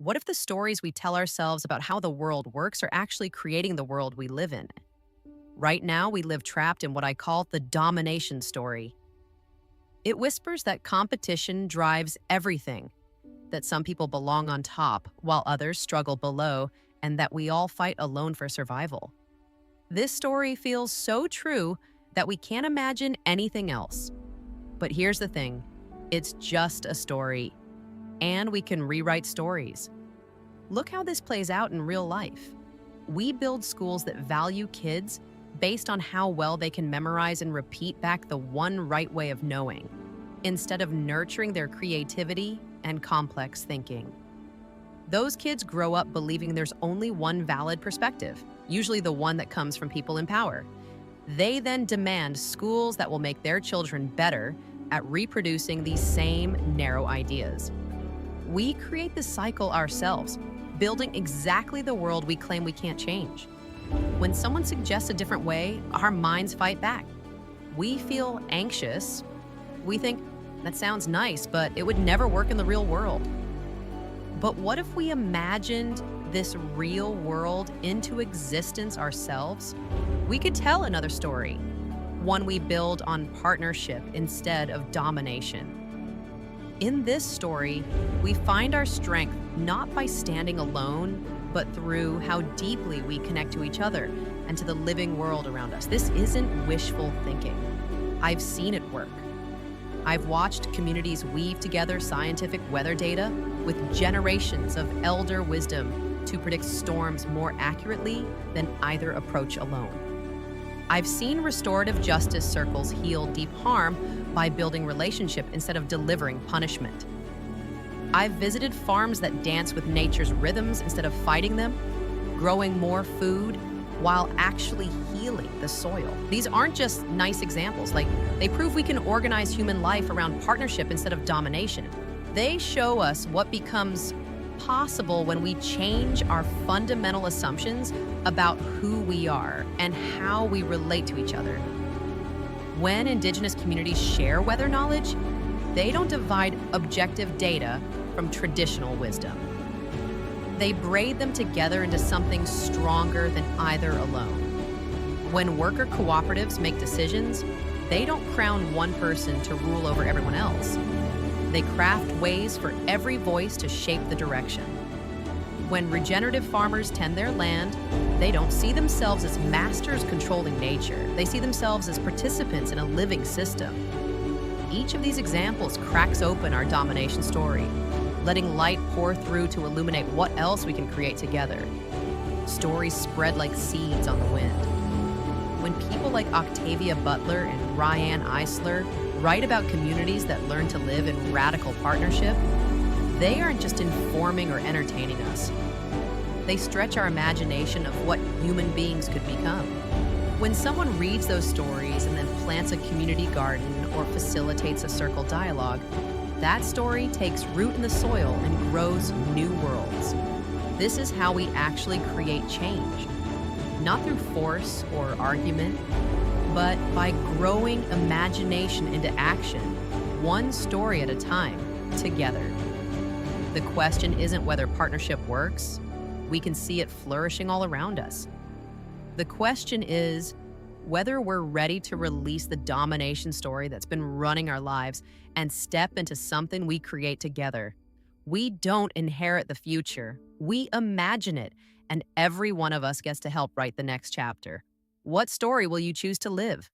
What if the stories we tell ourselves about how the world works are actually creating the world we live in? Right now, we live trapped in what I call the domination story. It whispers that competition drives everything, that some people belong on top while others struggle below, and that we all fight alone for survival. This story feels so true that we can't imagine anything else. But here's the thing, it's just a story, and we can rewrite stories. Look how this plays out in real life. We build schools that value kids based on how well they can memorize and repeat back the one right way of knowing, instead of nurturing their creativity and complex thinking. Those kids grow up believing there's only one valid perspective, usually the one that comes from people in power. They then demand schools that will make their children better at reproducing these same narrow ideas. We create this cycle ourselves, building exactly the world we claim we can't change. When someone suggests a different way, our minds fight back. We feel anxious. We think, that sounds nice, but it would never work in the real world. But what if we imagined this real world into existence ourselves? We could tell another story, one we build on partnership instead of domination. In this story, we find our strength not by standing alone, but through how deeply we connect to each other and to the living world around us. This isn't wishful thinking. I've seen it work. I've watched communities weave together scientific weather data with generations of elder wisdom to predict storms more accurately than either approach alone. I've seen restorative justice circles heal deep harm by building relationship instead of delivering punishment. I've visited farms that dance with nature's rhythms instead of fighting them, growing more food while actually healing the soil. These aren't just nice examples, they prove we can organize human life around partnership instead of domination. They show us what becomes possible when we change our fundamental assumptions about who we are and how we relate to each other. When Indigenous communities share weather knowledge, they don't divide objective data from traditional wisdom. They braid them together into something stronger than either alone. When worker cooperatives make decisions, they don't crown one person to rule over everyone else. They craft ways for every voice to shape the direction. When regenerative farmers tend their land, they don't see themselves as masters controlling nature. They see themselves as participants in a living system. Each of these examples cracks open our domination story, letting light pour through to illuminate what else we can create together. Stories spread like seeds on the wind. When people like Octavia Butler and Ryan Eisler write about communities that learn to live in radical partnership, they aren't just informing or entertaining us. They stretch our imagination of what human beings could become. When someone reads those stories and then plants a community garden or facilitates a circle dialogue, that story takes root in the soil and grows new worlds. This is how we actually create change, not through force or argument, but by growing imagination into action, one story at a time, together. The question isn't whether partnership works. We can see it flourishing all around us. The question is whether we're ready to release the domination story that's been running our lives and step into something we create together. We don't inherit the future. We imagine it, and every one of us gets to help write the next chapter. What story will you choose to live?